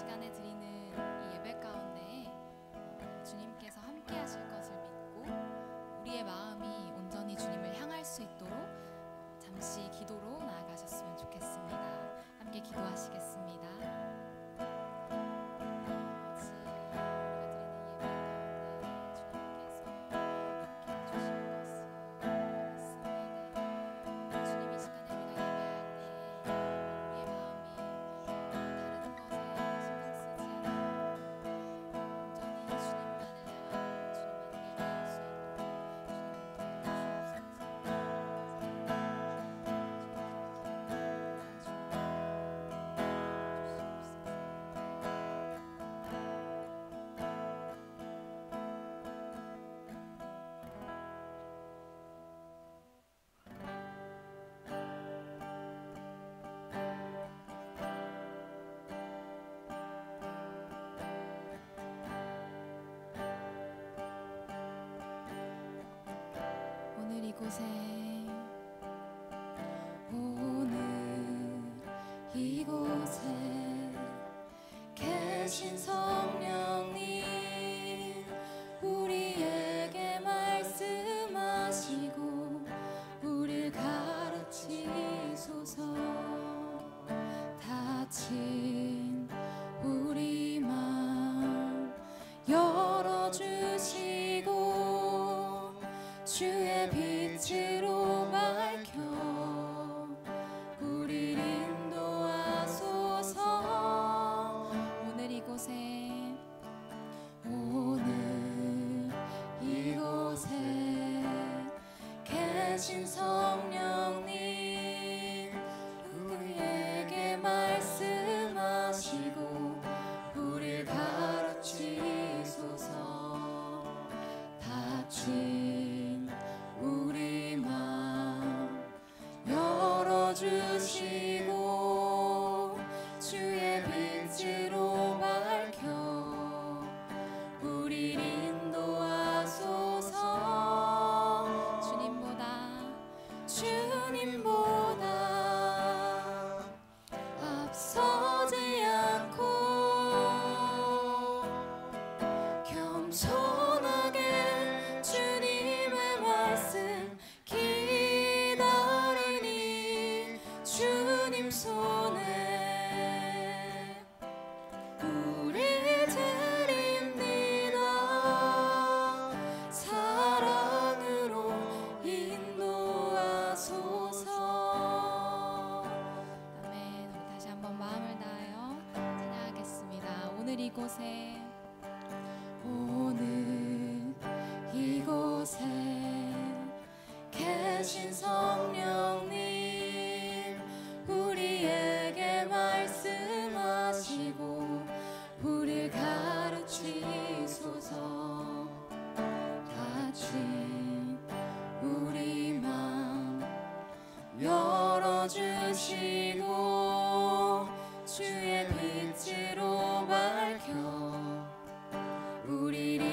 시간에 드리는 이 예배 가운데 주님께서 함께 하실 것을 믿고 우리의 마음이 온전히 주님을 향할 수 있도록 잠시 기도로 나아가셨으면 좋겠습니다. 함께 기도하시겠습니다. 이곳에 오늘 이곳에 계신 성령님 우리에게 말씀하시고 우리를 가르치소서. 닫힌 우리 마음 열어주시고 주의 빛으로 밝혀 우리를 인도하소서. 오늘 이곳에 계신 성령님 우리에게 말씀하시고 우리를 가르치소서. 닫힌 우리 마음 열어주시고 주의 빛으로 밝혀 우리를 인도하소서. 주님보다 앞서지 않고 겸손하게 주님의 말씀 기다리니 주님 손에 우리 드립니다. 사랑으로 인도하소서. 아멘. 우리 다시 한번 마음을 다하여 찬양하겠습니다. 오늘 이곳에 계신 성령님 우리에게 말씀하시고 우리를 가르치소서. 닫힌 우리 마음 열어주시고 주의 빛으로 밝혀 우리를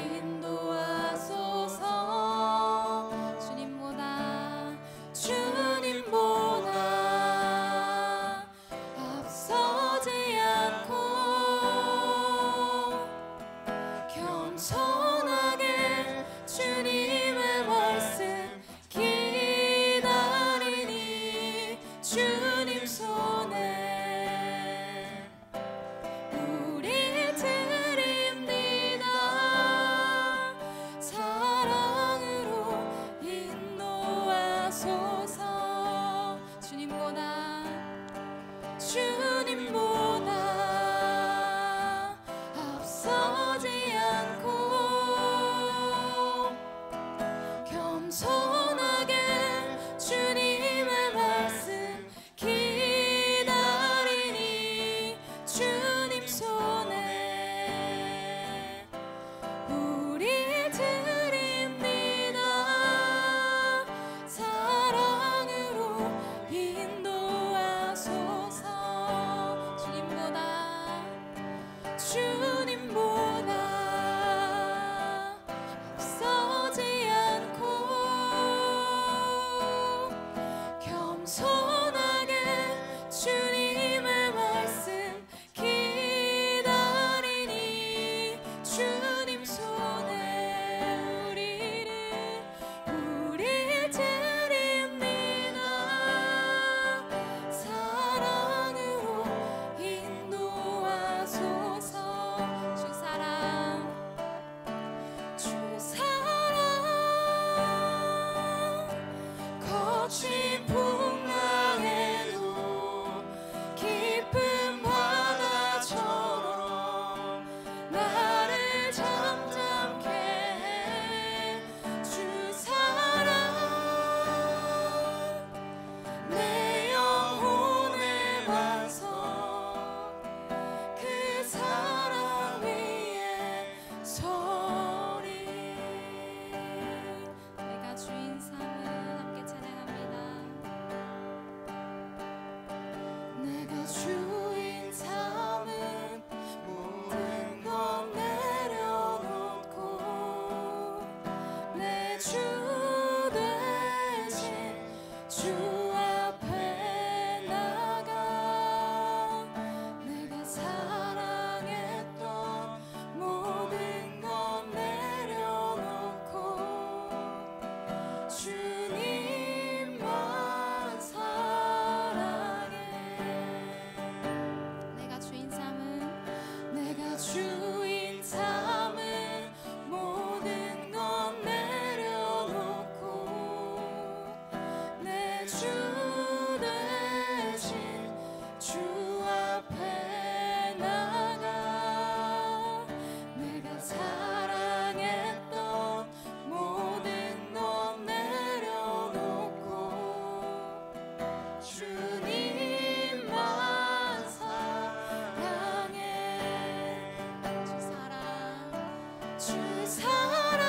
주 사랑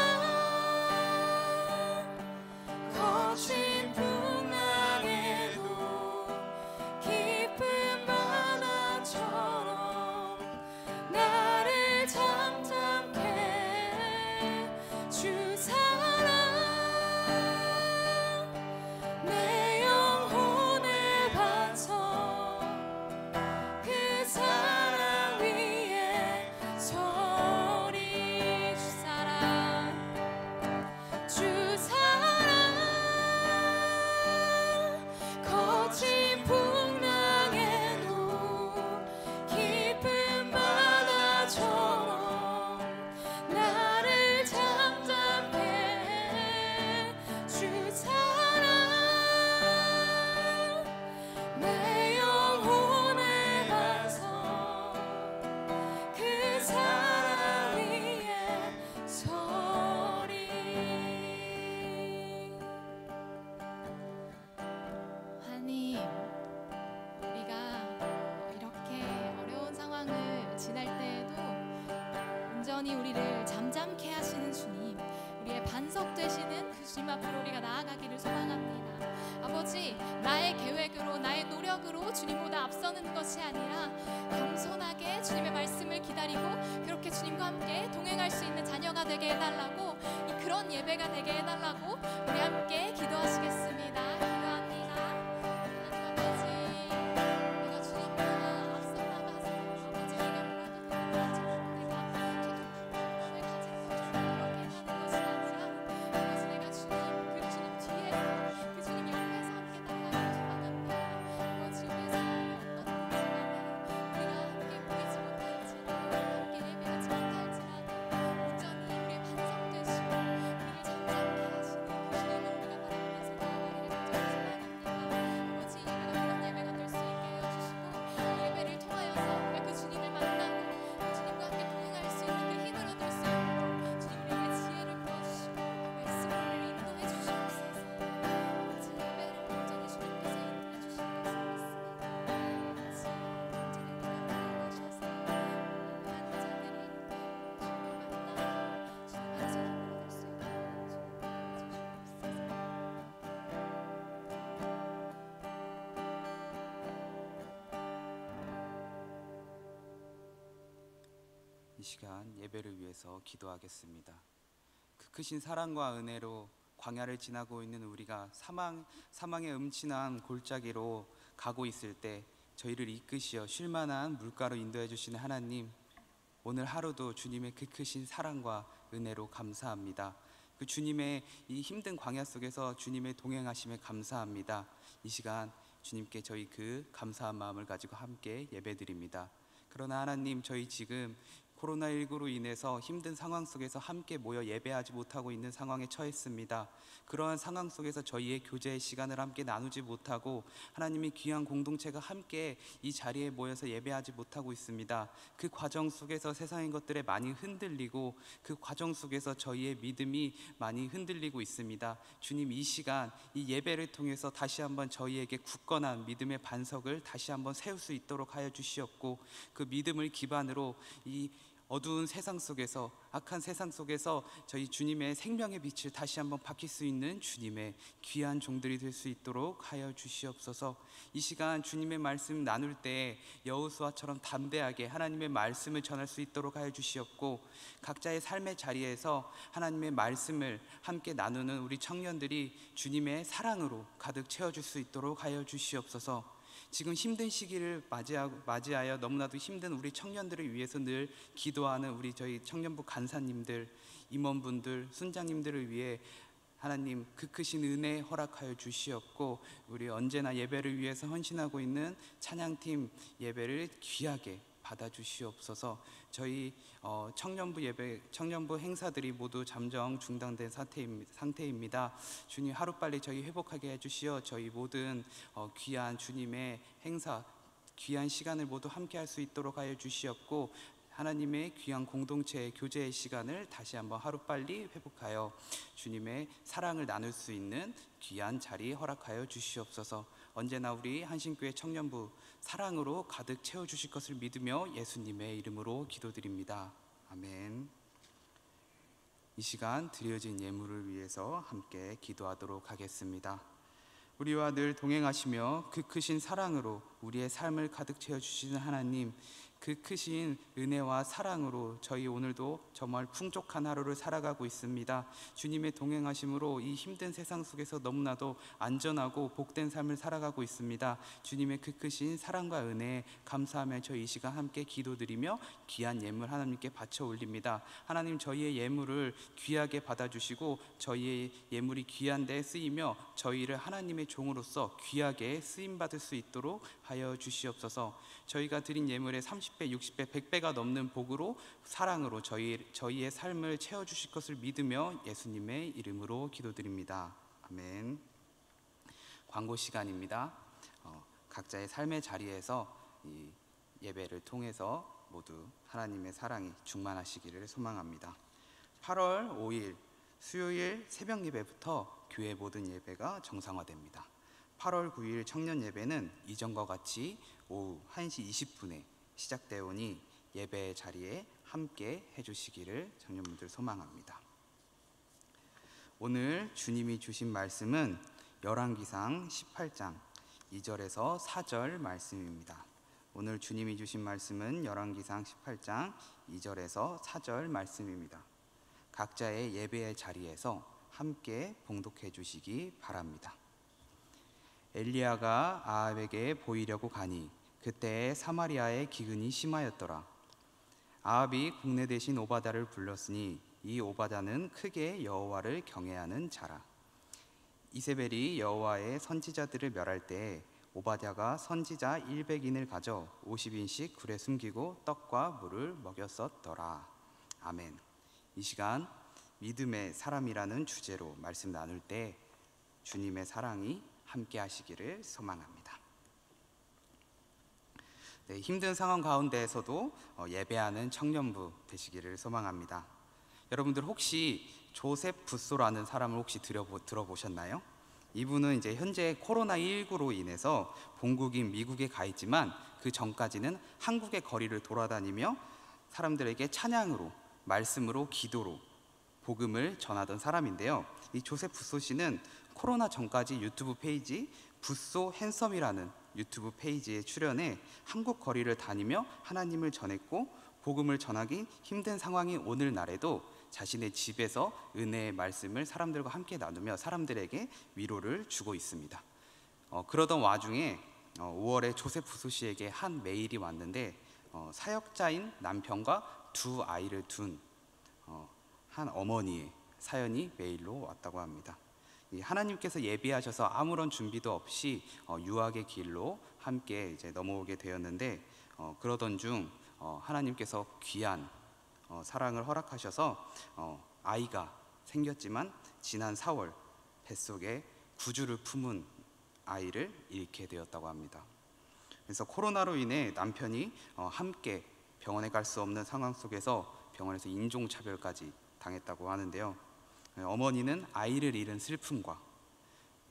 거친 풍랑에도 깊은 바다처럼 나를 잠잠케 주 사랑 내 영혼의 반석 그 사랑 위에 서리 주 사랑 주 사랑 거친 풍랑에도 깊은 바다처럼 나를 잠잠케 주 사랑 내 영혼의 반석 그 사랑 위에 서리 하나님, 우리가 이렇게 어려운 상황을 지날 때에도 온전히 우리를 잠잠케 하시는 주님, 우리의 반석 되시는 그 주님 앞으로 우리가 나아가기를 소망합니다. 아버지, 나의 계획으로 나의 노력으로 주님보다 앞서는 것이 아니라 겸손하게 주님의 말씀을 기다리고 그렇게 주님과 함께 동행할 수 있는 자녀가 되게 해달라고, 그런 예배가 되게 해달라고 우리 함께 기도하시겠습니다. 기도합니다. 하나님 아버지, 내가 주님과 앞서 나가서 아버지 내가 몰라도 내가 죄를 가지고 그렇게 하는 것이 아니라 아버지 내가 주님 뒤에서 그 주님 옆에서 함께 나가기를 소망합니다. 아버지 우리의 상황이 어떻든지 우리가 함께 보이지 못할지라도 함께 예배하지 못할지라도 온전히 우리의 반석 되시고 우리를 잠잠케 하시는 그 주님을 우리가 바라보면서 나아가기를 간절히 소망합니다. 아버지 예배가 그런 예배가 될 수 있게 해주시고 이 예배를 통하여서 우리가 그 주님을 만나고 그 주님과 함께 동행할 수 있는 그 힘을 얻을 수 있도록 주님 우리에게 지혜를 부어주시고 그 말씀을 우리를 인도해 주시옵소서. 아버지 예배를 온전히 주님께서 인도해 주실 것을 믿습니다. 아버지 온전히 우리가 인도하셔서 많은 자들이 주님을 만나고 주님의 제자가 될 수 있도록 주님 도와주시옵소서. 이 시간 예배를 위해서 기도하겠습니다. 그 크신 사랑과 은혜로 광야를 지나고 있는 우리가 사망의 음침한 골짜기로 가고 있을 때 저희를 이끄시어 쉴만한 물가로 인도해 주시는 하나님, 오늘 하루도 주님의 그 크신 사랑과 은혜로 감사합니다. 그 주님의 이 힘든 광야 속에서 주님의 동행하심에 감사합니다. 이 시간 주님께 저희 그 감사한 마음을 가지고 함께 예배드립니다. 그러나 하나님, 저희 지금 코로나19로 인해서 힘든 상황 속에서 함께 모여 예배하지 못하고 있는 상황에 처했습니다. 그러한 상황 속에서 저희의 교제의 시간을 함께 나누지 못하고 하나님의 귀한 공동체가 함께 이 자리에 모여서 예배하지 못하고 있습니다. 그 과정 속에서 세상의 것들에 많이 흔들리고 그 과정 속에서 저희의 믿음이 많이 흔들리고 있습니다. 주님, 이 시간 이 예배를 통해서 다시 한번 저희에게 굳건한 믿음의 반석을 다시 한번 세울 수 있도록 하여 주시옵고, 그 믿음을 기반으로 이 어두운 세상 속에서, 악한 세상 속에서 저희 주님의 생명의 빛을 다시 한번 밝힐 수 있는 주님의 귀한 종들이 될 수 있도록 하여 주시옵소서. 이 시간 주님의 말씀 나눌 때 여호수아처럼 담대하게 하나님의 말씀을 전할 수 있도록 하여 주시옵고, 각자의 삶의 자리에서 하나님의 말씀을 함께 나누는 우리 청년들이 주님의 사랑으로 가득 채워줄 수 있도록 하여 주시옵소서. 지금 힘든 시기를 맞이하여 너무나도 힘든 우리 청년들을 위해서 늘 기도하는 우리 저희 청년부 간사님들, 임원분들, 순장님들을 위해 하나님 그 크신 은혜 허락하여 주시옵고, 우리 언제나 예배를 위해서 헌신하고 있는 찬양팀 예배를 귀하게 받아주시옵소서. 저희 청년부 행사들이 모두 잠정 중단된 상태입니다. 주님, 하루빨리 저희 회복하게 해주시어 저희 모든 귀한 주님의 행사, 귀한 시간을 모두 함께 할 수 있도록 하여 주시옵고, 하나님의 귀한 공동체의 교제의 시간을 다시 한번 하루빨리 회복하여 주님의 사랑을 나눌 수 있는 귀한 자리 허락하여 주시옵소서. 언제나 우리 한신교회 청년부 사랑으로 가득 채워주실 것을 믿으며 예수님의 이름으로 기도드립니다. 아멘. 이 시간 드려진 예물을 위해서 함께 기도하도록 하겠습니다. 우리와 늘 동행하시며 그 크신 사랑으로 우리의 삶을 가득 채워주시는 하나님, 그 크신 은혜와 사랑으로 저희 오늘도 정말 풍족한 하루를 살아가고 있습니다. 주님의 동행하심으로 이 힘든 세상 속에서 너무나도 안전하고 복된 삶을 살아가고 있습니다. 주님의 그 크신 사랑과 은혜에 감사하며 저희 이 시간 함께 기도드리며 귀한 예물 하나님께 바쳐 올립니다. 하나님, 저희의 예물을 귀하게 받아주시고 저희의 예물이 귀한 데 쓰이며 저희를 하나님의 종으로서 귀하게 쓰임받을 수 있도록 하여 주시옵소서. 저희가 드린 예물의 30배, 60배, 100배가 넘는 복으로 사랑으로 저희의 삶을 채워주실 것을 믿으며 예수님의 이름으로 기도드립니다. 아멘. 광고 시간입니다. 각자의 삶의 자리에서 이 예배를 통해서 모두 하나님의 사랑이 충만하시기를 소망합니다. 8월 5일 수요일 새벽 예배부터 교회 모든 예배가 정상화됩니다. 8월 9일 청년 예배는 이전과 같이 오후 1시 20분에 시작되오니 예배 자리에 함께 해주시기를 청년분들 소망합니다. 오늘 주님이 주신 말씀은 열왕기상 18장 2절에서 4절 말씀입니다. 오늘 주님이 주신 말씀은 열왕기상 18장 2절에서 4절 말씀입니다. 각자의 예배의 자리에서 함께 봉독해 주시기 바랍니다. 엘리야가 아합에게 보이려고 가니 그때 사마리아의 기근이 심하였더라. 아합이 국내 대신 오바다를 불렀으니 이 오바다는 크게 여호와를 경외하는 자라. 이세벨이 여호와의 선지자들을 멸할 때 오바댜가 선지자 100인을 가져 50인씩 굴에 숨기고 떡과 물을 먹였었더라. 아멘. 이 시간 믿음의 사람이라는 주제로 말씀 나눌 때 주님의 사랑이 함께 하시기를 소망합니다. 네, 힘든 상황 가운데에서도 예배하는 청년부 되시기를 소망합니다. 여러분들 혹시 조셉 부소라는 사람을 혹시 들어보셨나요? 이분은 이제 현재 코로나19로 인해서 본국인 미국에 가 있지만 그 전까지는 한국의 거리를 돌아다니며 사람들에게 찬양으로, 말씀으로, 기도로 복음을 전하던 사람인데요. 이 조셉 부소 씨는 코로나 전까지 유튜브 페이지 부소 핸섬이라는 유튜브 페이지에 출연해 한국 거리를 다니며 하나님을 전했고, 복음을 전하기 힘든 상황인 오늘날에도 자신의 집에서 은혜의 말씀을 사람들과 함께 나누며 사람들에게 위로를 주고 있습니다. 그러던 와중에 5월에 조셉 부소 씨에게 한 메일이 왔는데 사역자인 남편과 두 아이를 둔 한 어머니의 사연이 메일로 왔다고 합니다. 하나님께서 예비하셔서 아무런 준비도 없이 유학의 길로 함께 이제 넘어오게 되었는데 그러던 중 하나님께서 귀한 사랑을 허락하셔서 아이가 생겼지만 지난 4월 뱃속에 구주를 품은 아이를 잃게 되었다고 합니다. 그래서 코로나로 인해 남편이 함께 병원에 갈 수 없는 상황 속에서 병원에서 인종차별까지 당했다고 하는데요. 어머니는 아이를 잃은 슬픔과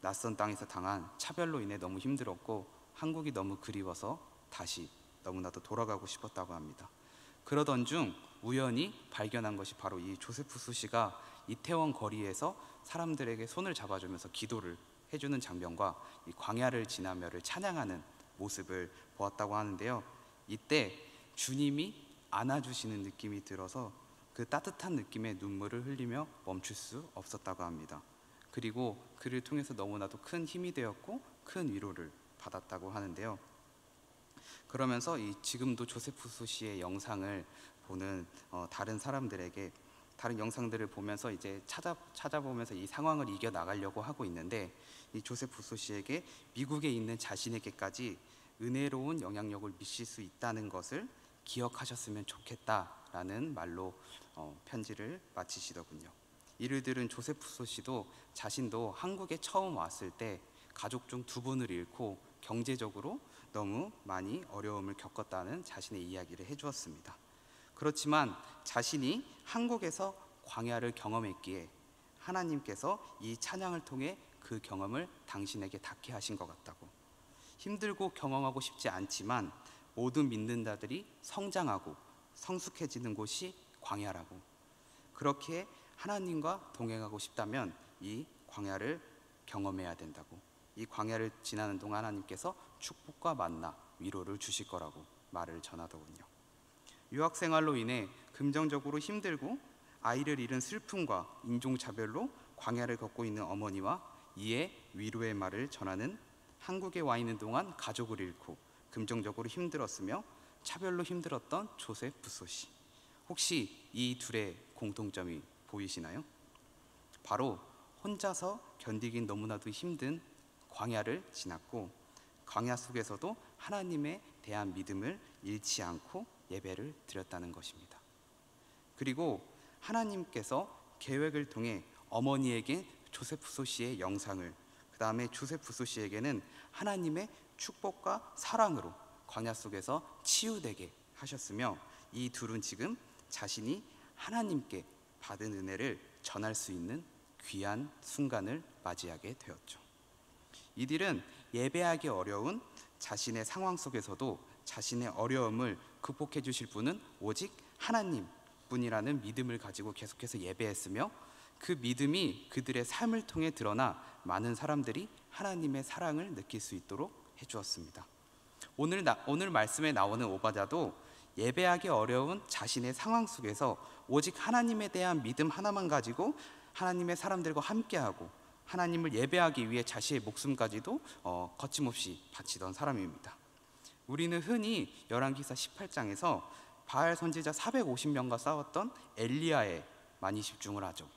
낯선 땅에서 당한 차별로 인해 너무 힘들었고 한국이 너무 그리워서 다시 너무나도 돌아가고 싶었다고 합니다. 그러던 중 우연히 발견한 것이 바로 이 조셉 부소 씨가 이태원 거리에서 사람들에게 손을 잡아주면서 기도를 해주는 장면과 이 광야를 지나며를 찬양하는 모습을 보았다고 하는데요. 이때 주님이 안아주시는 느낌이 들어서 그 따뜻한 느낌에 눈물을 흘리며 멈출 수 없었다고 합니다. 그리고 그를 통해서 너무나도 큰 힘이 되었고 큰 위로를 받았다고 하는데요. 그러면서 지금도 조셉 부소 씨의 영상을 보는 다른 사람들에게 다른 영상들을 보면서 이제 찾아보면서 이 상황을 이겨 나가려고 하고 있는데, 이 조셉 부소 씨에게 미국에 있는 자신에게까지 은혜로운 영향력을 미칠 수 있다는 것을 기억하셨으면 좋겠다라는 말로 편지를 마치시더군요. 이를 들은 조셉 부소 씨도 자신도 한국에 처음 왔을 때 가족 중 2분을 잃고 경제적으로 너무 많이 어려움을 겪었다는 자신의 이야기를 해주었습니다. 그렇지만 자신이 한국에서 광야를 경험했기에 하나님께서 이 찬양을 통해 그 경험을 당신에게 닿게 하신 것 같다고, 힘들고 경험하고 싶지 않지만 모든 믿는 자들이 성장하고 성숙해지는 곳이 광야라고, 그렇게 하나님과 동행하고 싶다면 이 광야를 경험해야 된다고, 이 광야를 지나는 동안 하나님께서 축복과 만나 위로를 주실 거라고 말을 전하더군요. 유학생활로 인해 금전적으로 힘들고 아이를 잃은 슬픔과 인종차별로 광야를 걷고 있는 어머니와 이에 위로의 말을 전하는 한국에 와 있는 동안 가족을 잃고 금전적으로 힘들었으며 차별로 힘들었던 조셉 부소시, 혹시 이 둘의 공통점이 보이시나요? 바로 혼자서 견디긴 너무나도 힘든 광야를 지났고 광야 속에서도 하나님에 대한 믿음을 잃지 않고 예배를 드렸다는 것입니다. 그리고 하나님께서 계획을 통해 어머니에게 조세프소 씨의 영상을, 그 다음에 조세프소 씨에게는 하나님의 축복과 사랑으로 광야 속에서 치유되게 하셨으며 이 둘은 지금 자신이 하나님께 받은 은혜를 전할 수 있는 귀한 순간을 맞이하게 되었죠. 이들은 예배하기 어려운 자신의 상황 속에서도 자신의 어려움을 극복해 주실 분은 오직 하나님 뿐이라는 믿음을 가지고 계속해서 예배했으며 그 믿음이 그들의 삶을 통해 드러나 많은 사람들이 하나님의 사랑을 느낄 수 있도록 해주었습니다. 오늘 말씀에 나오는 오바다도 예배하기 어려운 자신의 상황 속에서 오직 하나님에 대한 믿음 하나만 가지고 하나님의 사람들과 함께하고 하나님을 예배하기 위해 자신의 목숨까지도 거침없이 바치던 사람입니다. 우리는 흔히 열왕기사 18장에서 바알 선지자 450명과 싸웠던 엘리야에 많이 집중을 하죠.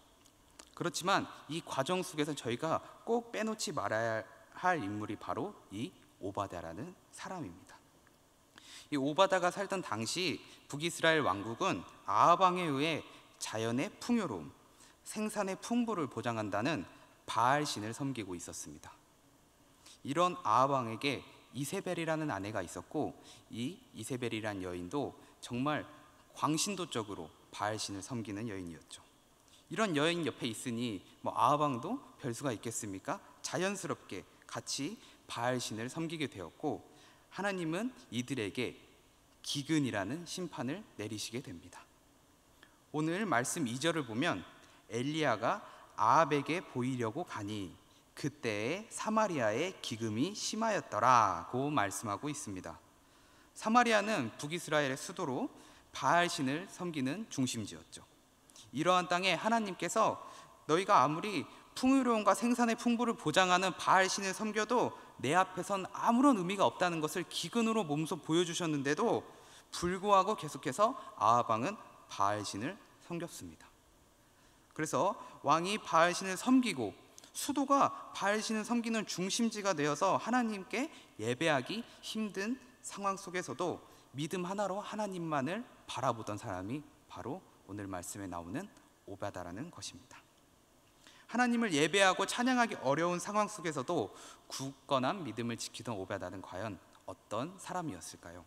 그렇지만 이 과정 속에서 저희가 꼭 빼놓지 말아야 할 인물이 바로 이 오바다라는 사람입니다. 이 오바다가 살던 당시 북이스라엘 왕국은 아합 왕에 의해 자연의 풍요로움, 생산의 풍부를 보장한다는 바알 신을 섬기고 있었습니다. 이런 아합 왕에게 이세벨이라는 아내가 있었고 이 이세벨이란 여인도 정말 광신도적으로 바알 신을 섬기는 여인이었죠. 이런 여인 옆에 있으니 아합 왕도 별 수가 있겠습니까? 자연스럽게 같이 바알 신을 섬기게 되었고 하나님은 이들에게 기근이라는 심판을 내리시게 됩니다. 오늘 말씀 2절을 보면 엘리야가 아합에게 보이려고 가니 그때에 사마리아의 기근이 심하였더라고 말씀하고 있습니다. 사마리아는 북이스라엘의 수도로 바알 신을 섬기는 중심지였죠. 이러한 땅에 하나님께서 너희가 아무리 풍요로움과 생산의 풍부를 보장하는 바알 신을 섬겨도 내 앞에선 아무런 의미가 없다는 것을 기근으로 몸소 보여주셨는데도 불구하고 계속해서 아합 왕은 바알 신을 섬겼습니다. 그래서 왕이 바알 신을 섬기고 수도가 바알 신을 섬기는 중심지가 되어서 하나님께 예배하기 힘든 상황 속에서도 믿음 하나로 하나님만을 바라보던 사람이 바로 오늘 말씀에 나오는 오바다라는 것입니다. 하나님을 예배하고 찬양하기 어려운 상황 속에서도 굳건한 믿음을 지키던 오바다는 과연 어떤 사람이었을까요?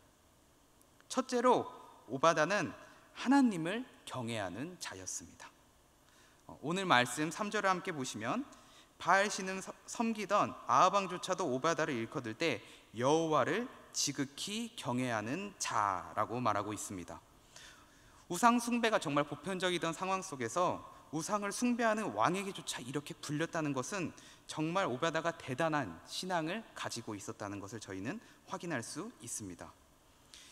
첫째로 오바다는 하나님을 경외하는 자였습니다. 오늘 말씀 3절을 함께 보시면 바알 신을 섬기던 아합 왕조차도 오바다를 일컫을 때 여호와를 지극히 경외하는 자라고 말하고 있습니다. 우상 숭배가 정말 보편적이던 상황 속에서 우상을 숭배하는 왕에게조차 이렇게 불렸다는 것은 정말 오바다가 대단한 신앙을 가지고 있었다는 것을 저희는 확인할 수 있습니다.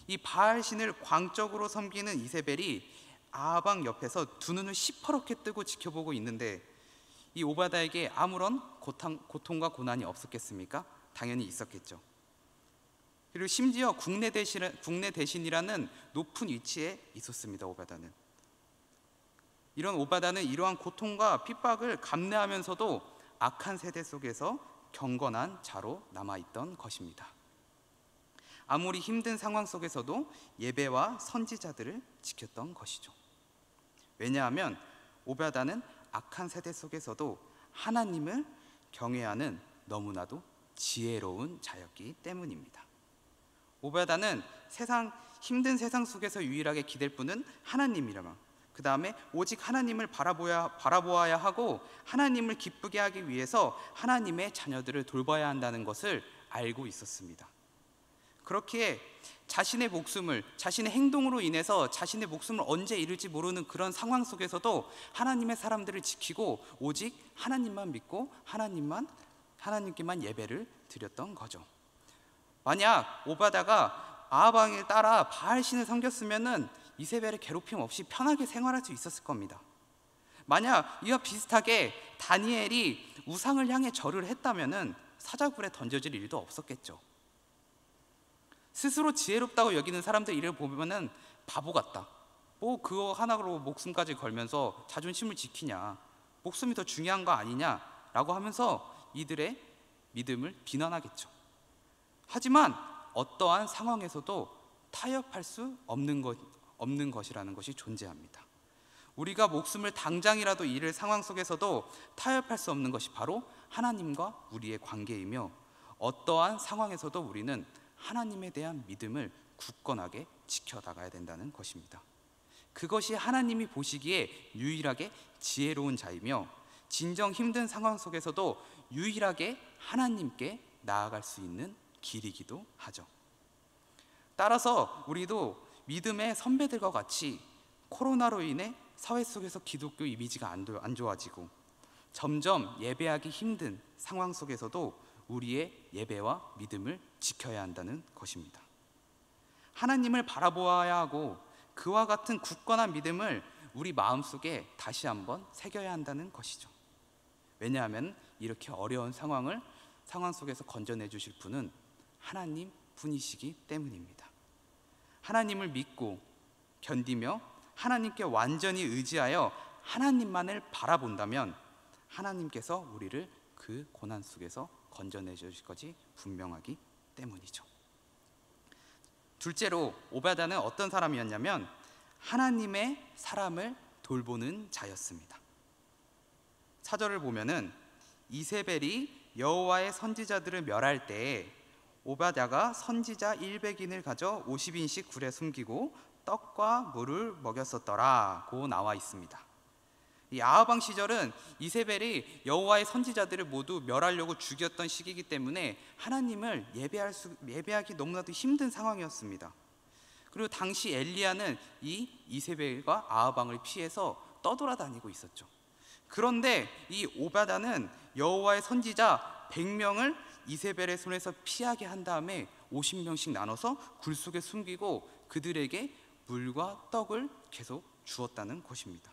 이 바알 신을 광적으로 섬기는 이세벨이 아합 왕 옆에서 두 눈을 시퍼렇게 뜨고 지켜보고 있는데 이 오바다에게 아무런 고통과 고난이 없었겠습니까? 당연히 있었겠죠. 그리고 심지어 국내 대신이라는 높은 위치에 있었습니다. 오바다는. 이런 오바다는 이러한 고통과 핍박을 감내하면서도 악한 세대 속에서 경건한 자로 남아있던 것입니다. 아무리 힘든 상황 속에서도 예배와 선지자들을 지켰던 것이죠. 왜냐하면 오바다는 악한 세대 속에서도 하나님을 경외하는 너무나도 지혜로운 자였기 때문입니다. 오바다는 힘든 세상 속에서 유일하게 기댈 분은 하나님이라면, 그 다음에 오직 하나님을 바라보아야 하고 하나님을 기쁘게 하기 위해서 하나님의 자녀들을 돌봐야 한다는 것을 알고 있었습니다. 그렇기에 자신의 목숨을, 자신의 행동으로 인해서 자신의 목숨을 언제 잃을지 모르는 그런 상황 속에서도 하나님의 사람들을 지키고 오직 하나님만 믿고 하나님께만 예배를 드렸던 거죠. 만약 오바다가 아합 왕을 따라 바알 신을 섬겼으면은 이세벨의 괴롭힘 없이 편하게 생활할 수 있었을 겁니다. 만약 이와 비슷하게 다니엘이 우상을 향해 절을 했다면은 사자굴에 던져질 일도 없었겠죠. 스스로 지혜롭다고 여기는 사람들 일을 보면은 바보 같다. 뭐 그거 하나로 목숨까지 걸면서 자존심을 지키냐, 목숨이 더 중요한 거 아니냐라고 하면서 이들의 믿음을 비난하겠죠. 하지만 어떠한 상황에서도 타협할 수 없는 것이라는 것이 존재합니다. 우리가 목숨을 당장이라도 잃을 상황 속에서도 타협할 수 없는 것이 바로 하나님과 우리의 관계이며, 어떠한 상황에서도 우리는 하나님에 대한 믿음을 굳건하게 지켜나가야 된다는 것입니다. 그것이 하나님이 보시기에 유일하게 지혜로운 자이며, 진정 힘든 상황 속에서도 유일하게 하나님께 나아갈 수 있는 길이기도 하죠. 따라서 우리도 믿음의 선배들과 같이 코로나로 인해 사회 속에서 기독교 이미지가 안 좋아지고 점점 예배하기 힘든 상황 속에서도 우리의 예배와 믿음을 지켜야 한다는 것입니다. 하나님을 바라보아야 하고 그와 같은 굳건한 믿음을 우리 마음속에 다시 한번 새겨야 한다는 것이죠. 왜냐하면 이렇게 어려운 상황 속에서 건져내 주실 분은 하나님 분이시기 때문입니다. 하나님을 믿고 견디며 하나님께 완전히 의지하여 하나님만을 바라본다면 하나님께서 우리를 그 고난 속에서 건져내 주실 것이 분명하기 때문이죠. 둘째로 오바다는 어떤 사람이었냐면 하나님의 사람을 돌보는 자였습니다. 4절을 보면은 이세벨이 여호와의 선지자들을 멸할 때에 오바다가 선지자 100인을 가져 50인씩 굴에 숨기고 떡과 물을 먹였었더라고 나와 있습니다. 이 아합 왕 시절은 이세벨이 여호와의 선지자들을 모두 멸하려고 죽였던 시기이기 때문에 하나님을 예배하기 너무나도 힘든 상황이었습니다. 그리고 당시 엘리야는 이 이세벨과 아합 왕을 피해서 떠돌아다니고 있었죠. 그런데 이 오바다는 여호와의 선지자 100명을 이세벨의 손에서 피하게 한 다음에 50명씩 나눠서 굴 속에 숨기고 그들에게 물과 떡을 계속 주었다는 것입니다.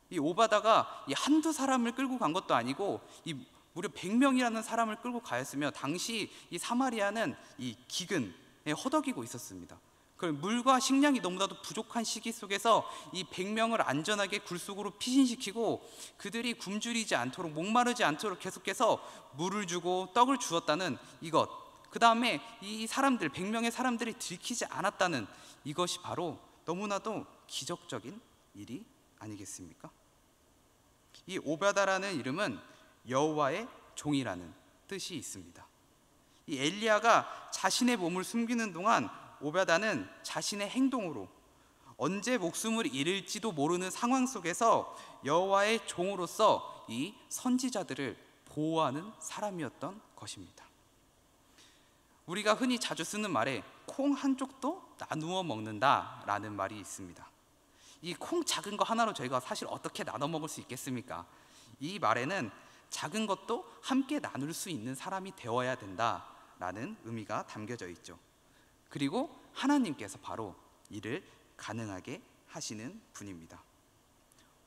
이 오바다가 한두 사람을 끌고 간 것도 아니고 무려 100명이라는 사람을 끌고 가였으며, 당시 이 사마리아는 이 기근에 허덕이고 있었습니다. 그 물과 식량이 너무나도 부족한 시기 속에서 이 100명을 안전하게 굴 속으로 피신시키고 그들이 굶주리지 않도록, 목마르지 않도록 계속해서 물을 주고 떡을 주었다는 이것, 그 다음에 이 사람들 100명의 사람들이 들키지 않았다는 이것이 바로 너무나도 기적적인 일이 아니겠습니까? 이 오바다라는 이름은 여호와의 종이라는 뜻이 있습니다. 이 엘리야가 자신의 몸을 숨기는 동안 오바다는 자신의 행동으로 언제 목숨을 잃을지도 모르는 상황 속에서 여호와의 종으로서 이 선지자들을 보호하는 사람이었던 것입니다. 우리가 흔히 자주 쓰는 말에 콩 한쪽도 나누어 먹는다라는 말이 있습니다. 이 콩 작은 거 하나로 저희가 사실 어떻게 나눠 먹을 수 있겠습니까? 이 말에는 작은 것도 함께 나눌 수 있는 사람이 되어야 된다라는 의미가 담겨져 있죠. 그리고 하나님께서 바로 이를 가능하게 하시는 분입니다.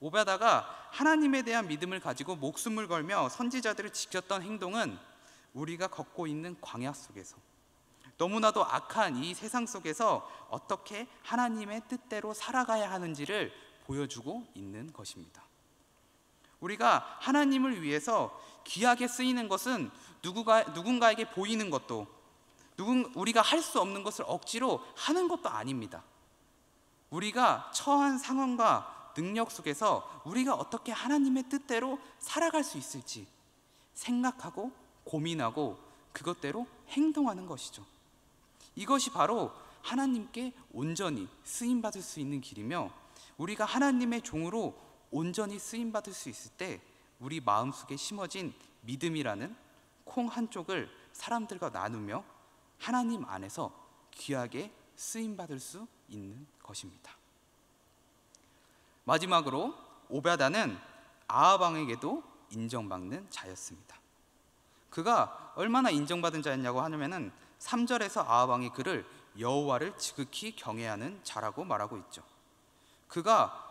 오바다가 하나님에 대한 믿음을 가지고 목숨을 걸며 선지자들을 지켰던 행동은 우리가 걷고 있는 광야 속에서, 너무나도 악한 이 세상 속에서 어떻게 하나님의 뜻대로 살아가야 하는지를 보여주고 있는 것입니다. 우리가 하나님을 위해서 귀하게 쓰이는 것은 누군가에게 보이는 것도, 우리가 할 수 없는 것을 억지로 하는 것도 아닙니다. 우리가 처한 상황과 능력 속에서 우리가 어떻게 하나님의 뜻대로 살아갈 수 있을지 생각하고 고민하고 그것대로 행동하는 것이죠. 이것이 바로 하나님께 온전히 쓰임받을 수 있는 길이며, 우리가 하나님의 종으로 온전히 쓰임받을 수 있을 때 우리 마음속에 심어진 믿음이라는 콩 한쪽을 사람들과 나누며 하나님 안에서 귀하게 쓰임받을 수 있는 것입니다. 마지막으로 오베다는 아합 왕에게도 인정받는 자였습니다. 그가 얼마나 인정받은 자였냐고 하냐면은 3절에서 아합 왕이 그를 여호와를 지극히 경외하는 자라고 말하고 있죠. 그가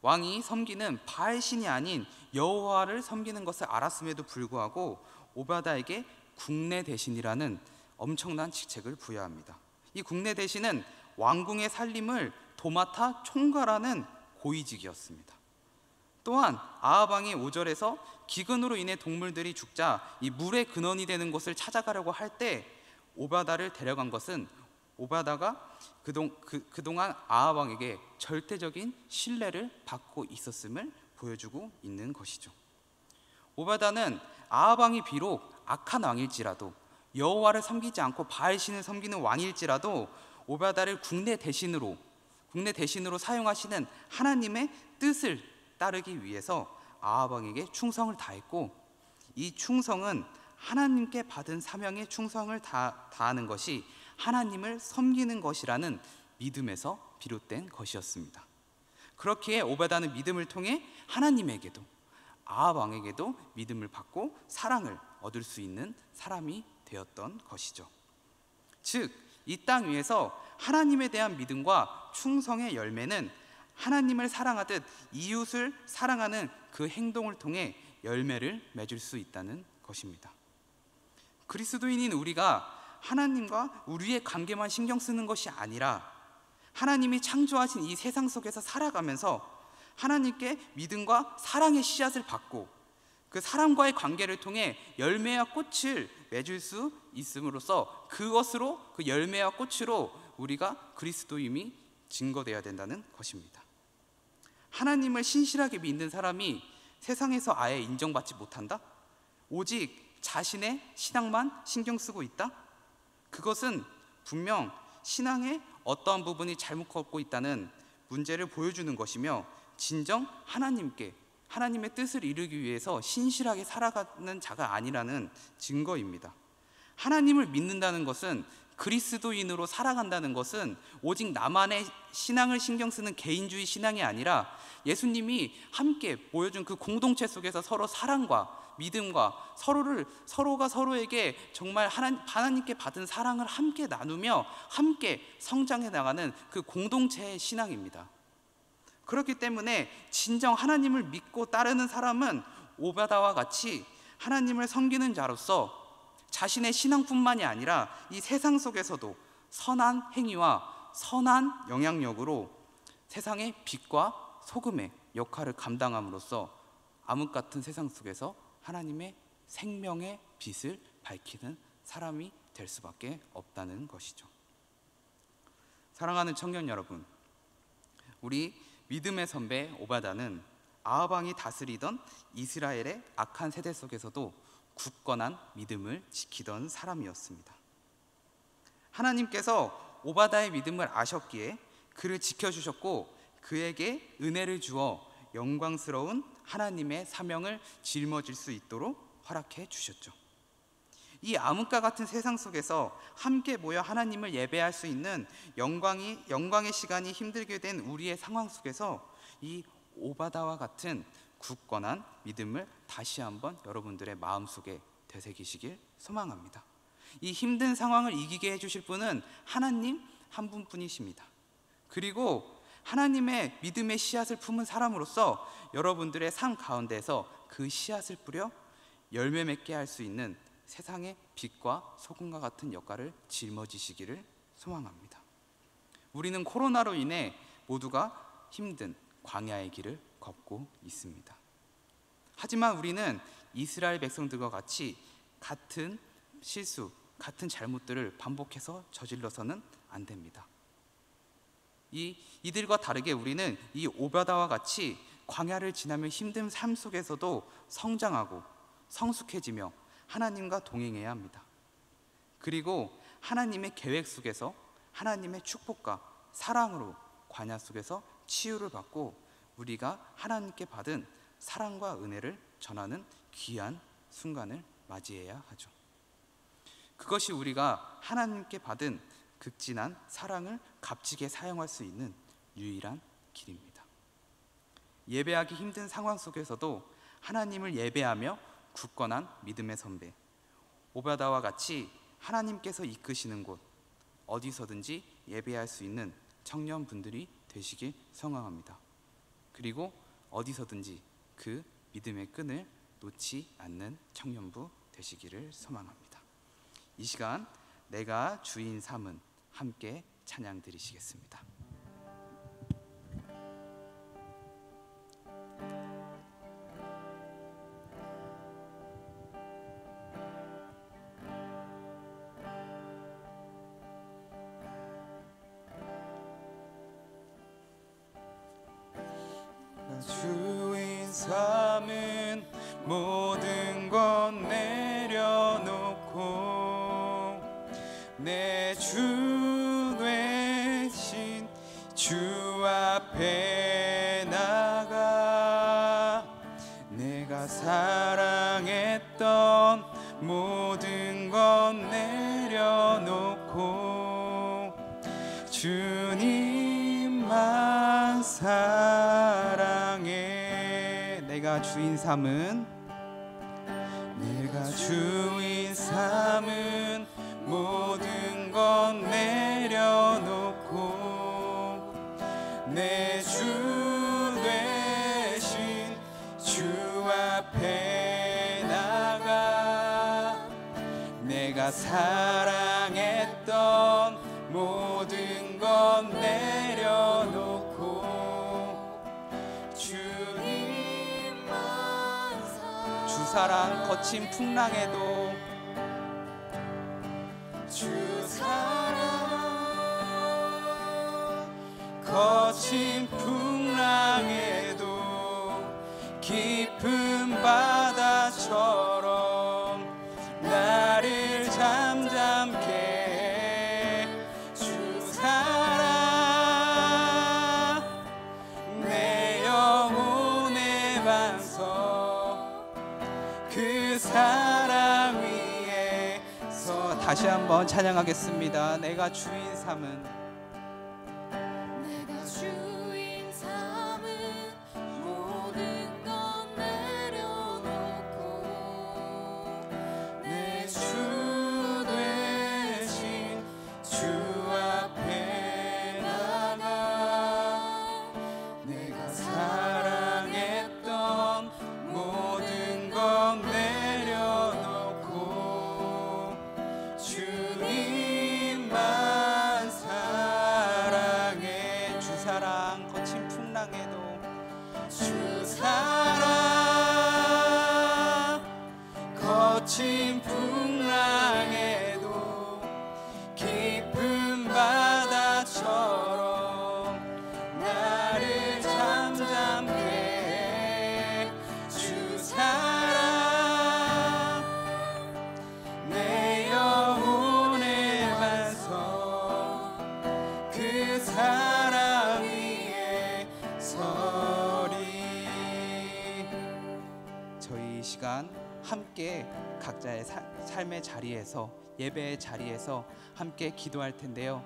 왕이 섬기는 바알 신이 아닌 여호와를 섬기는 것을 알았음에도 불구하고 오베다에게 국내 대신이라는 엄청난 직책을 부여합니다. 이 국내 대신은 왕궁의 살림을 도맡아 총괄하는 고위직이었습니다. 또한 아합 왕이 5절에서 기근으로 인해 동물들이 죽자 이 물의 근원이 되는 곳을 찾아가려고 할 때 오베다를 데려간 것은 오베다가 그동안 아합 왕에게 절대적인 신뢰를 받고 있었음을 보여주고 있는 것이죠. 오베다는 아합 왕이 비록 악한 왕일지라도 여호와를 섬기지 않고 바알 신을 섬기는 왕일지라도 오베다를 국내 대신으로 사용하시는 하나님의 뜻을 따르기 위해서 아합 왕에게 충성을 다했고, 이 충성은 하나님께 받은 사명에 충성을 다하는 것이 하나님을 섬기는 것이라는 믿음에서 비롯된 것이었습니다. 그렇기에 오베다는 믿음을 통해 하나님에게도 아합 왕에게도 믿음을 받고 사랑을 얻을 수 있는 사람이 되었던 것이죠. 즉, 이 땅 위에서 하나님에 대한 믿음과 충성의 열매는 하나님을 사랑하듯 이웃을 사랑하는 그 행동을 통해 열매를 맺을 수 있다는 것입니다. 그리스도인인 우리가 하나님과 우리의 관계만 신경 쓰는 것이 아니라 하나님이 창조하신 이 세상 속에서 살아가면서 하나님께 믿음과 사랑의 씨앗을 받고 그 사람과의 관계를 통해 열매와 꽃을 맺을 수 있음으로써 그것으로, 그 열매와 꽃으로 우리가 그리스도임이 증거되어야 된다는 것입니다. 하나님을 신실하게 믿는 사람이 세상에서 아예 인정받지 못한다? 오직 자신의 신앙만 신경 쓰고 있다? 그것은 분명 신앙의 어떠한 부분이 잘못 걷고 있다는 문제를 보여주는 것이며, 진정 하나님의 뜻을 이루기 위해서 신실하게 살아가는 자가 아니라는 증거입니다. 하나님을 믿는다는 것은, 그리스도인으로 살아간다는 것은 오직 나만의 신앙을 신경 쓰는 개인주의 신앙이 아니라 예수님이 함께 보여준 그 공동체 속에서 서로 사랑과 믿음과 서로가 서로에게 정말 하나님께 받은 사랑을 함께 나누며 함께 성장해 나가는 그 공동체의 신앙입니다. 그렇기 때문에 진정 하나님을 믿고 따르는 사람은 오베다와 같이 하나님을 섬기는 자로서 자신의 신앙뿐만이 아니라 이 세상 속에서도 선한 행위와 선한 영향력으로 세상의 빛과 소금의 역할을 감당함으로써 암흑 같은 세상 속에서 하나님의 생명의 빛을 밝히는 사람이 될 수밖에 없다는 것이죠. 사랑하는 청년 여러분, 우리 믿음의 선배 오베다는 아합 왕이 다스리던 이스라엘의 악한 세대 속에서도 굳건한 믿음을 지키던 사람이었습니다. 하나님께서 오베다의 믿음을 아셨기에 그를 지켜주셨고 그에게 은혜를 주어 영광스러운 하나님의 사명을 짊어질 수 있도록 허락해 주셨죠. 이 암흑과 같은 세상 속에서 함께 모여 하나님을 예배할 수 있는 영광의 시간이 힘들게 된 우리의 상황 속에서 이 오베다와 같은 굳건한 믿음을 다시 한번 여러분들의 마음속에 되새기시길 소망합니다. 이 힘든 상황을 이기게 해주실 분은 하나님 한 분뿐이십니다. 그리고 하나님의 믿음의 씨앗을 품은 사람으로서 여러분들의 삶 가운데서 그 씨앗을 뿌려 열매 맺게 할 수 있는 세상의 빛과 소금과 같은 역할을 짊어지시기를 소망합니다. 우리는 코로나로 인해 모두가 힘든 광야의 길을 걷고 있습니다. 하지만 우리는 이스라엘 백성들과 같이 같은 실수, 같은 잘못들을 반복해서 저질러서는 안 됩니다. 이들과 다르게 우리는 이 오베다와 같이 광야를 지나며 힘든 삶 속에서도 성장하고 성숙해지며 하나님과 동행해야 합니다. 그리고 하나님의 계획 속에서 하나님의 축복과 사랑으로 광야 속에서 치유를 받고 우리가 하나님께 받은 사랑과 은혜를 전하는 귀한 순간을 맞이해야 하죠. 그것이 우리가 하나님께 받은 극진한 사랑을 값지게 사용할 수 있는 유일한 길입니다. 예배하기 힘든 상황 속에서도 하나님을 예배하며 굳건한 믿음의 선배 오베다와 같이 하나님께서 이끄시는 곳 어디서든지 예배할 수 있는 청년분들이 되시길 소망합니다. 그리고 어디서든지 그 믿음의 끈을 놓지 않는 청년부 되시기를 소망합니다. 이 시간 내가 주인 삼은 함께 찬양 드리시겠습니다. 주인 삼은 모든 것 내려놓고 내 주 되신 주 앞에 나가 내가 사랑했던 모든 것 내려놓고 주님만 사랑해. 내가 주인 삼은 모든 것 내려놓고 내 주 되신 주 앞에 나가 내가 사랑했던 모든 것 내려놓고 주님만 주사랑 거친 풍랑에도 거친 풍랑에도 깊은 바다처럼 나를 잠잠케 해. 주 사랑 내 영혼의 반석 그 사랑 위에서 다시 한번 찬양하겠습니다. 내가 주인 삼은 거친 풍랑에도 깊은 바다처럼 나를 잠잠케 해. 주 사랑 내 영혼의 반석 그 사랑 위에 서리. 저희 이 시간 함께 각자의 삶의 자리에서 예배의 자리에서 함께 기도할 텐데요.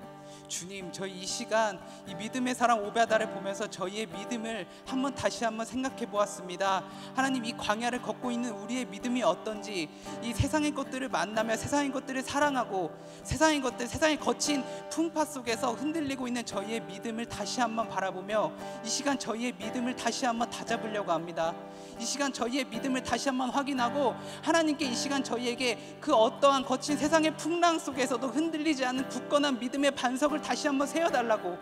주님, 저희 이 시간 이 믿음의 사랑 오베다를 보면서 저희의 믿음을 다시 한번 생각해 보았습니다. 하나님, 이 광야를 걷고 있는 우리의 믿음이 어떤지, 이 세상의 것들을 만나며 세상의 것들을 사랑하고 세상의 거친 풍파 속에서 흔들리고 있는 저희의 믿음을 다시 한번 바라보며 이 시간 저희의 믿음을 다시 한번 다잡으려고 합니다. 이 시간 저희의 믿음을 다시 한번 확인하고 하나님께 이 시간 저희에게 그 어떠한 거친 세상의 풍랑 속에서도 흔들리지 않는 굳건한 믿음의 반석을 다시 한번 세워달라고,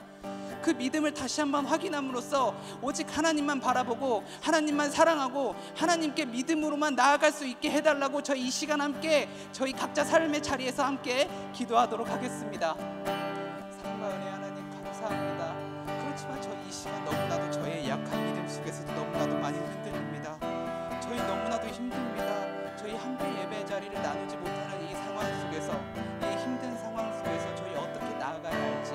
그 믿음을 다시 한번 확인함으로써 오직 하나님만 바라보고 하나님만 사랑하고 하나님께 믿음으로만 나아갈 수 있게 해달라고 저희 이 시간 함께 저희 각자 삶의 자리에서 함께 기도하도록 하겠습니다. 사랑과 은혜 하나님 감사합니다. 그렇지만 저희 이 시간 너무나도 저의 약한 믿음 속에서도 너무나도 많이 흔들립니다. 저희 너무나도 힘듭니다. 저희 함께 예배 자리를 나누지 못하는 이 상황 속에서, 이 힘든 상황 속에서 저희 어떻게 나아가야 할지,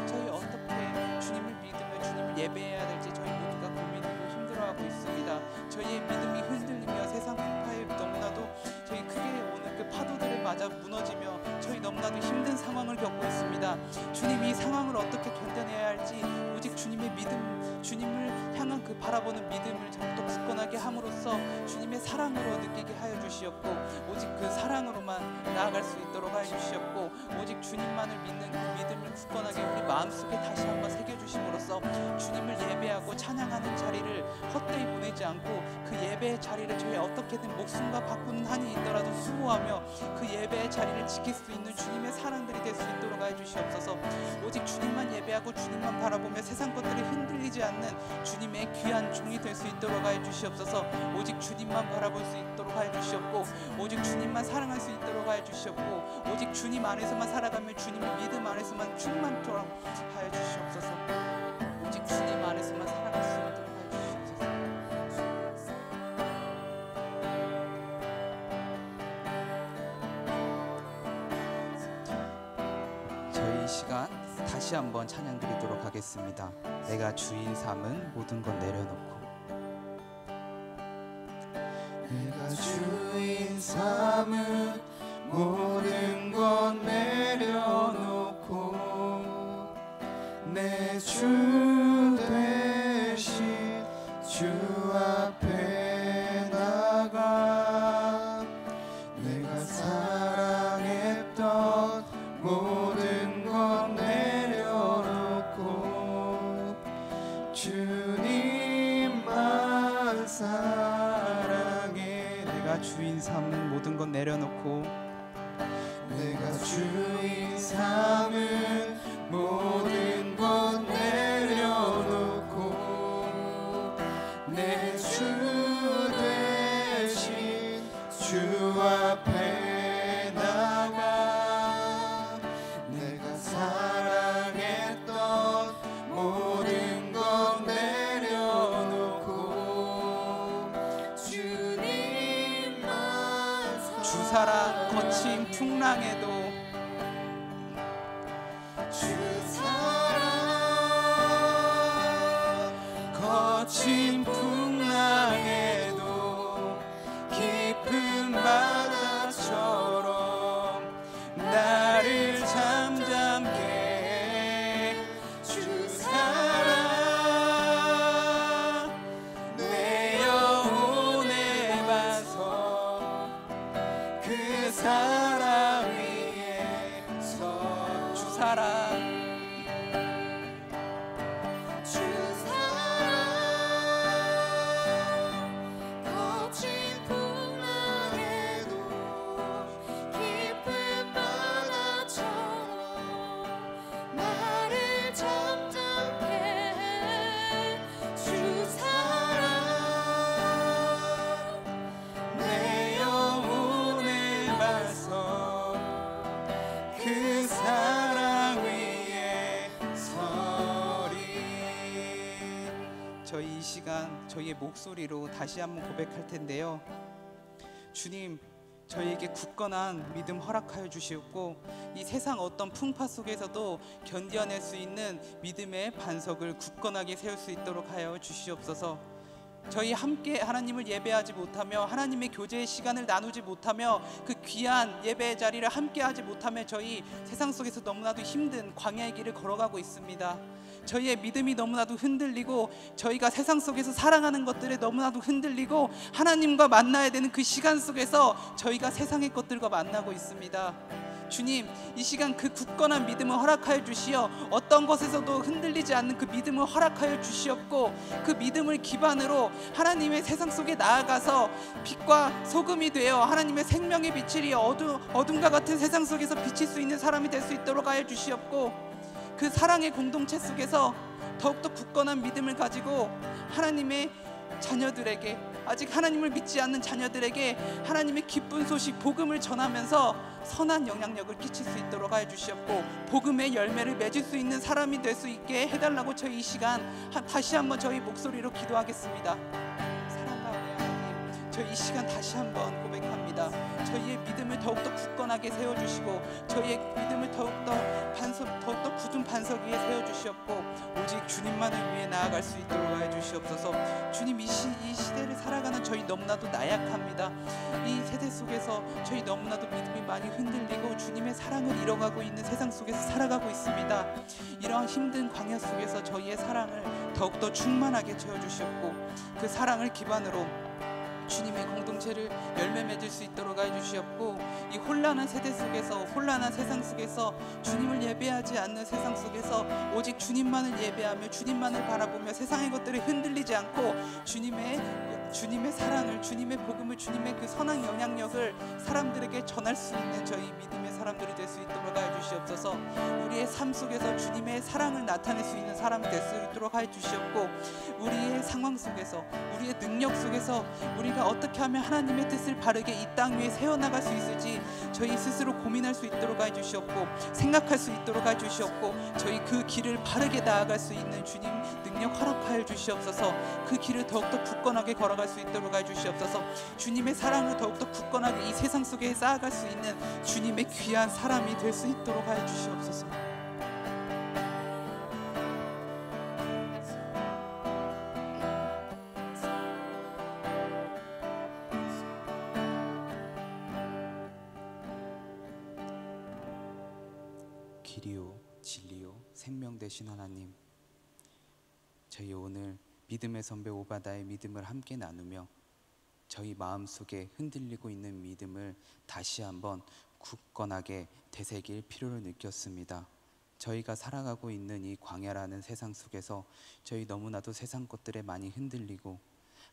저희 어떻게 주님을 믿으며 주님을 예배해야 될지 저희 모두가 고민하고 힘들어하고 있습니다. 저희의 믿음이 흔들리며 세상 풍파에 너무나도 저희 크게 오는 그 파도들을 맞아 무너지며 저희 너무나도 힘든 상황을 겪고 있습니다. 주님, 이 상황을 어떻게 견뎌내야 할지 오직 주님의 믿음, 주님을 향한 그 바라보는 믿음을 더욱더 굳건하게 함으로써 주님의 사랑으로 느끼게 하여 주시옵고 오직 그 사랑으로만 나아갈 수 있도록 하여 주시옵고 오직 주님만을 믿는 그 믿음을 굳건하게 우리 마음속에 다시 한번 새겨주심으로써 주님을 예배하고 찬양하는 자리를 헛되이 보내지 않고 그 예배의 자리를 저희 어떻게든 목숨과 바꾸는 한이 있더라도 수고하며 그 예배의 자리를 지킬 수 있는 주님의 사람들이 될 수 있도록 하여 주시옵소서. 오직 주님만 예배하고 주님만 바라보며 세상 것들이 흔들리지 않는 주님의 귀한 종이 될 수 있도록 하여 주시옵소서. 오직 주님만 바라볼 수 있도록 하여 주시옵고 오직 주님만 사랑할 수 있도록 하여 주시옵고 오직 주님 안에서만 살아가며 주님의 믿음 안에서만 충만토록 하여 주시옵소서. 오직 주님 안에서만 살아갈 수 있도록 하여 주시옵소서. 저희 이 시간 다시 한번 찬양 드리도록 하겠습니다. 내가 주인 삼은 모든 건 내려놓고 내가 주인 삼은 모든 건 내려놓고 내 주 대신 주 앞에 나가 내가 사랑했던 모든 건 내려놓고 주님만 사랑해. 내가 주인 삼은 모든 건 내려놓고 내가 주인 삼은 모든 건 내려놓고 내 주 대신 주 앞에 나가 내가 사랑했던 모든 건 내려놓고 주님만 주사랑 거친 풍랑에도 주사랑 거친 풍랑에도 깊은 바다처럼 나를 잠잠게 해. 주사랑 내 영혼의 반석 그 사랑 위에 서 주사랑 거친 풍랑에도 깊은 바다처럼 나를 잠잠케 해. 주 사랑 내 영혼의 반석 그 사랑 위에 서리. 저희 이 시간 저희의 목소리로 다시 한번 고백할 텐데요. 주님, 저희에게 굳건한 믿음 허락하여 주시옵고 이 세상 어떤 풍파 속에서도 견뎌낼 수 있는 믿음의 반석을 굳건하게 세울 수 있도록 하여 주시옵소서. 저희 함께 하나님을 예배하지 못하며 하나님의 교제의 시간을 나누지 못하며 그 귀한 예배의 자리를 함께 하지 못하며 저희 세상 속에서 너무나도 힘든 광야의 길을 걸어가고 있습니다. 저희의 믿음이 너무나도 흔들리고 저희가 세상 속에서 사랑하는 것들에 너무나도 흔들리고 하나님과 만나야 되는 그 시간 속에서 저희가 세상의 것들과 만나고 있습니다. 주님, 이 시간 그 굳건한 믿음을 허락하여 주시어 어떤 것에서도 흔들리지 않는 그 믿음을 허락하여 주시옵고 그 믿음을 기반으로 하나님의 세상 속에 나아가서 빛과 소금이 되어 하나님의 생명의 빛이 어둠과 같은 세상 속에서 비칠 수 있는 사람이 될 수 있도록 하여 주시옵고 그 사랑의 공동체 속에서 더욱더 굳건한 믿음을 가지고 하나님의 자녀들에게, 아직 하나님을 믿지 않는 자녀들에게 하나님의 기쁜 소식 복음을 전하면서 선한 영향력을 끼칠 수 있도록 하여 주시옵고 복음의 열매를 맺을 수 있는 사람이 될 수 있게 해달라고 저희 이 시간 다시 한번 저희 목소리로 기도하겠습니다. 사랑과 은혜 하나님, 저희 이 시간 다시 한번 고백합니다. 저희의 믿음을 더욱더 굳건하게 세워주시고 저희의 믿음을 더욱더 굳은 반석 위에 세워주시옵고 오직 주님만을 위해 나아갈 수 있도록 하여 주시옵소서. 주님, 이 시대를 살아가는 저희 너무나도 나약합니다. 이 세대 속에서 저희 너무나도 믿음이 많이 흔들리고 주님의 사랑을 잃어가고 있는 세상 속에서 살아가고 있습니다. 이러한 힘든 광야 속에서 저희의 사랑을 더욱더 충만하게 채워주시옵고 그 사랑을 기반으로 주님의 공동체를 열매 맺을 수 있도록 해주시옵고 이 혼란한 세대 속에서 혼란한 세상 속에서 주님을 예배하지 않는 세상 속에서 오직 주님만을 예배하며 주님만을 바라보며 세상의 것들에 흔들리지 않고 주님의 사랑을, 주님의 복음을, 주님의 그 선한 영향력을 사람들에게 전할 수 있는 저희 믿음의 사람들이 될 수 있도록 하여 주시옵소서. 우리의 삶 속에서 주님의 사랑을 나타낼 수 있는 사람이 될 수 있도록 하여 주시옵고 우리의 상황 속에서 우리의 능력 속에서 우리가 어떻게 하면 하나님의 뜻을 바르게 이 땅 위에 세워나갈 수 있을지 저희 스스로 고민할 수 있도록 하여 주시옵고 생각할 수 있도록 하여 주시옵고 저희 그 길을 바르게 나아갈 수 있는 주님 능력 허락하여 주시옵소서. 그 길을 더욱더 굳건하게 걸어갈 수 있도록 하여 주시옵소서. 주님의 사랑을 더욱더 굳건하게 이 세상 속에 쌓아갈 수 있는 주님의 귀한 사람이 될 수 있도록 하여 주시옵소서. 길이요 진리요 생명 되신 하나님, 저희 오늘 믿음의 선배 오바다의 믿음을 함께 나누며 저희 마음속에 흔들리고 있는 믿음을 다시 한번 굳건하게 되새길 필요를 느꼈습니다. 저희가 살아가고 있는 이 광야라는 세상 속에서 저희 너무나도 세상 것들에 많이 흔들리고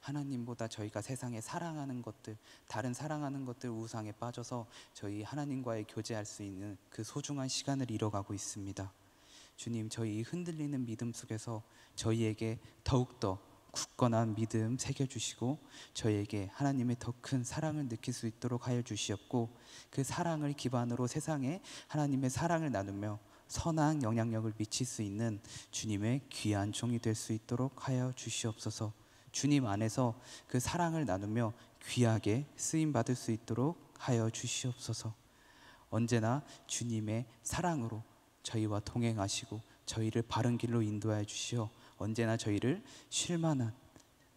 하나님보다 저희가 세상에 사랑하는 것들, 다른 사랑하는 것들 우상에 빠져서 저희 하나님과의 교제할 수 있는 그 소중한 시간을 잃어가고 있습니다. 주님, 저희 이 흔들리는 믿음 속에서 저희에게 더욱더 굳건한 믿음 새겨주시고 저희에게 하나님의 더 큰 사랑을 느낄 수 있도록 하여 주시옵고 그 사랑을 기반으로 세상에 하나님의 사랑을 나누며 선한 영향력을 미칠 수 있는 주님의 귀한 종이 될 수 있도록 하여 주시옵소서. 주님 안에서 그 사랑을 나누며 귀하게 쓰임받을 수 있도록 하여 주시옵소서. 언제나 주님의 사랑으로 저희와 동행하시고 저희를 바른 길로 인도하여 주시어 언제나 저희를 쉴만한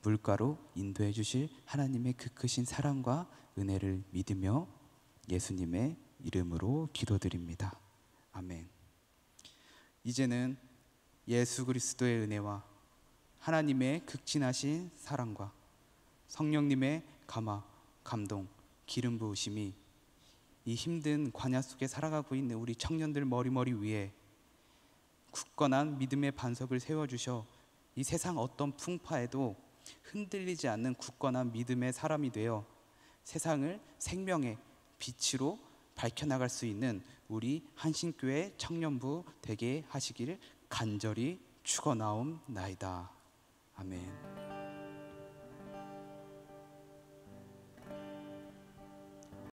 물가로 인도해 주실 하나님의 그 크신 사랑과 은혜를 믿으며 예수님의 이름으로 기도드립니다. 아멘. 이제는 예수 그리스도의 은혜와 하나님의 극진하신 사랑과 성령님의 감화, 감동, 기름 부으심이 이 힘든 광야 속에 살아가고 있는 우리 청년들 머리 위에 굳건한 믿음의 반석을 세워주셔 이 세상 어떤 풍파에도 흔들리지 않는 굳건한 믿음의 사람이 되어 세상을 생명의 빛으로 밝혀나갈 수 있는 우리 한신교회 청년부 되게 하시기를 간절히 축원하옵나이다. 아멘.